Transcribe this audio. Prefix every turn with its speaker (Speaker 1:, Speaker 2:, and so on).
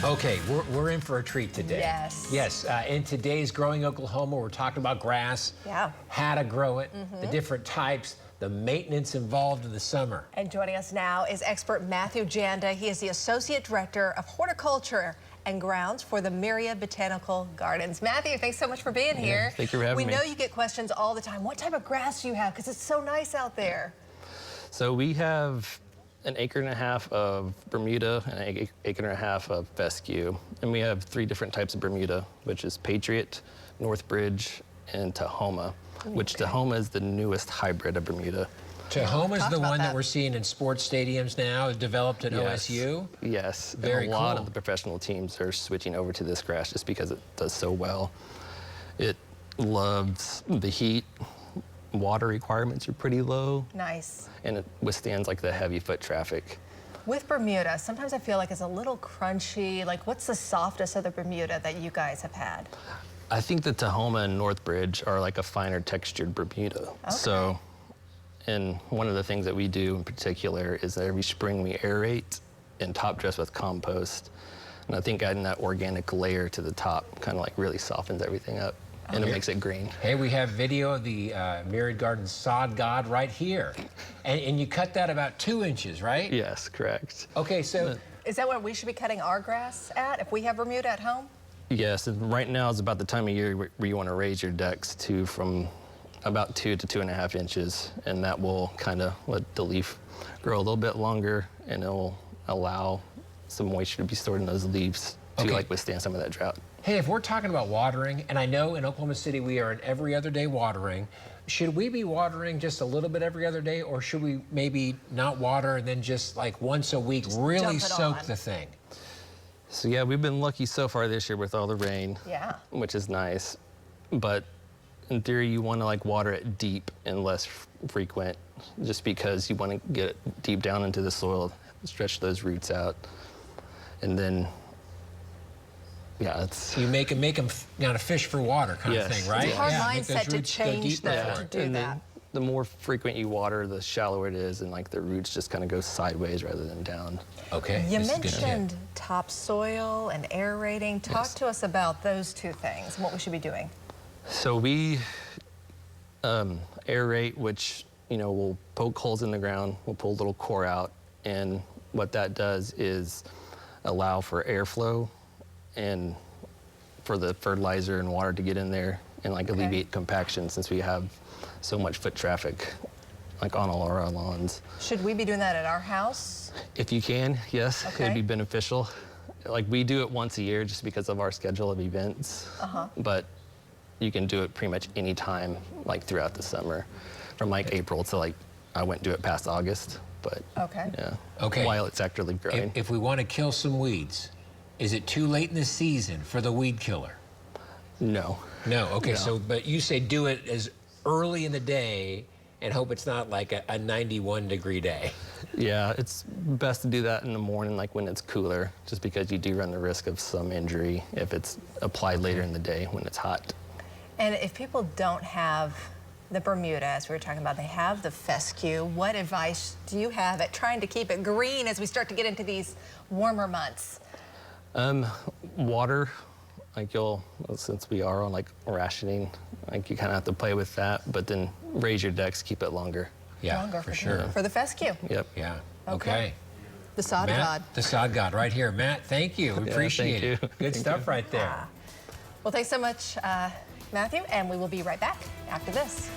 Speaker 1: Okay, we're in for a treat today.
Speaker 2: Yes.
Speaker 1: Yes, in today's Growing Oklahoma, we're talking about grass, how to grow it, the different types, the maintenance involved in the summer.
Speaker 2: And joining us now is expert Matthew Janda. He is the Associate Director of Horticulture and Grounds for the Myriad Botanical Gardens. Matthew, thanks so much for being here.
Speaker 3: Thank you for having me.
Speaker 2: We know you get questions all the time. What type of grass do you have? Because it's so nice out there.
Speaker 3: So we have an 1.5 acres of Bermuda and an 1.5 acres of fescue. And we have 3 different types of Bermuda, which is Patriot, Northbridge, and Tahoma, which Tahoma is the newest hybrid of Bermuda.
Speaker 1: Tahoma is the one that we're seeing in sports stadiums now, developed at OSU?
Speaker 3: Yes,
Speaker 1: Very
Speaker 3: and a lot of the professional teams are switching over to this grass just because it does so well. It loves the heat. Water requirements are pretty low.
Speaker 2: Nice.
Speaker 3: And it withstands like the heavy foot traffic.
Speaker 2: With Bermuda, sometimes I feel like it's a little crunchy. Like, what's the softest of the Bermuda that you guys have had?
Speaker 3: I think the Tahoma and Northbridge are like a finer textured Bermuda.
Speaker 2: Okay.
Speaker 3: So, and one of the things that we do in particular is that every spring we aerate and top dress with compost. And I think adding that organic layer to the top kind of like really softens everything up. And it makes it green.
Speaker 1: Hey, we have video of the Myriad Gardens sod god right here. And you cut that about 2 inches, right?
Speaker 3: Yes, correct.
Speaker 1: Okay, so...
Speaker 2: Is that what we should be cutting our grass at if we have Bermuda at home?
Speaker 3: Yes, and right now is about the time of year where you want to raise your decks to from about 2 to 2.5 inches. And that will kind of let the leaf grow a little bit longer, and it will allow some moisture to be stored in those leaves to like withstand some of that drought.
Speaker 1: Hey, if we're talking about watering, and I know in Oklahoma City we are an every other day watering, should we be watering just a little bit every other day, or should we maybe not water and then just like once a week really soak the thing?
Speaker 3: So yeah, we've been lucky so far this year with all the rain, which is nice. But in theory, you want to like water it deep and less frequent, just because you want to get it deep down into the soil, stretch those roots out, and then
Speaker 1: you make them kind of fish for water kind of thing, right?
Speaker 2: It's a hard mindset to change to do that.
Speaker 3: The more frequent you water, the shallower it is, and like the roots just kind of go sideways rather than down.
Speaker 1: Okay.
Speaker 2: You mentioned topsoil and aerating. Talk to us about those 2 things and what we should be doing.
Speaker 3: So we aerate, which, you know, we'll poke holes in the ground, we'll pull a little core out, and what that does is allow for airflow and for the fertilizer and water to get in there and like alleviate compaction, since we have so much foot traffic like on all our lawns.
Speaker 2: Should we be doing that at our house?
Speaker 3: If you can, yes, it'd be beneficial. Like we do it once a year just because of our schedule of events, but you can do it pretty much any time like throughout the summer, from like April to like, I wouldn't do it past August, but while it's actively growing.
Speaker 1: If we want to kill some weeds, is it too late in the season for the weed killer?
Speaker 3: No.
Speaker 1: No, okay, so, but you say do it as early in the day and hope it's not like a 91-degree day.
Speaker 3: Yeah, it's best to do that in the morning, like when it's cooler, just because you do run the risk of some injury if it's applied later in the day when it's hot.
Speaker 2: And if people don't have the Bermuda, as we were talking about, they have the fescue, what advice do you have at trying to keep it green as we start to get into these warmer months?
Speaker 3: Water, like since we are on like rationing, like you kind of have to play with that, but then raise your decks, keep it longer.
Speaker 1: Yeah,
Speaker 2: longer
Speaker 1: for sure.
Speaker 2: For the fescue.
Speaker 3: Yep.
Speaker 1: Yeah, okay.
Speaker 2: The sod god.
Speaker 1: The sod god right here. Matt, thank you. We appreciate it. Good stuff right there.
Speaker 2: Well, thanks so much, Matthew, and we will be right back after this.